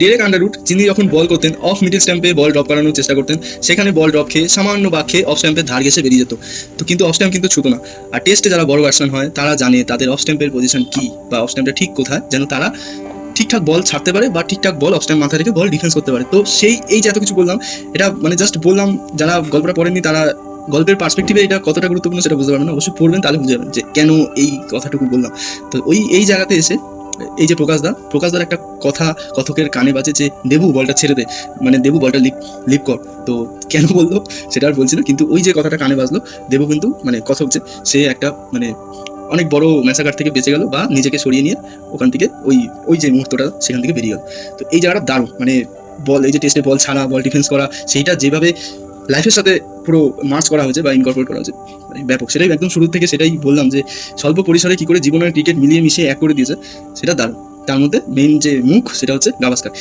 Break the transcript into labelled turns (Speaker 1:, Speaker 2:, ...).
Speaker 1: Derek Underwood যিনি যখন বল করতেন অফ মিডল স্ট্যাম্পে বল ড্রপ করানোর চেষ্টা করতেন, সেখানে বল ড্রপ খেয়ে সামান্য বাক খেয়ে অফ স্ট্যাম্পের ধার ঘেসে বেরিয়ে যেত। তো কিন্তু অফ স্ট্যাম্প কিন্তু ছুতো না। আর টেস্টে যারা বড় ব্যাটসম্যান হয় তারা জানে তাদের অফ স্ট্যাম্পের পজিশন কী বা অফ স্ট্যাম্পটা ঠিক কোথায়, যেন তারা ঠিকঠাক বল ছাড়তে পারে বা ঠিকঠাক বল অফ স্ট্যাম্প মাথায় রেখে বল ডিফেন্স করতে পারে। তো এই যে এত কিছু বললাম, এটা মানে জাস্ট বললাম, যারা গল্পটা পড়েননি তারা গল্পের পার্সপেক্টিভে এটা কতটা গুরুত্বপূর্ণ সেটা বুঝতে পারবেন না, অবশ্যই পড়বেন তাহলে বুঝে যাবেন যে কেন এই কথাটুকু বললাম। তো এই জায়গাতে এসে এই যে প্রকাশদার একটা কথা কথকের কানে বাজে যে দেবু বলটা ছেড়ে দে, মানে দেবু বলটা লিপ কর। তো কেন বললো সেটা আর বলছি না, কিন্তু ওই যে কথাটা কানে বাজলো, দেবু কিন্তু মানে কথক যে সে একটা মানে অনেক বড় ম্যাসাকার থেকে বেঁচে গেল বা নিজেকে সরিয়ে নিয়ে ওখান থেকে ওই যে মুহূর্তটা সেখান থেকে বেরিয়ে গেল। তো এই জায়গাটা দারুণ, মানে বল এই যে টেস্টে বল ছাড়া বল ডিফেন্স করা, সেইটা যেভাবে লাইফের সাথে পুরো মার্চ করা হয়েছে বা ইনকর্পোরেট করা হয়েছে, মানে ব্যাপক। সেটাই একদম শুরু থেকে সেটাই বললাম যে স্বল্প পরিসরে কি করে জীবনের ক্রিকেট মিলিয়ে মিশিয়ে এক করে দিয়েছে, সেটা দারুণ। তার মধ্যে মেইন যে মুখ সেটা হচ্ছে গাভাস্কার।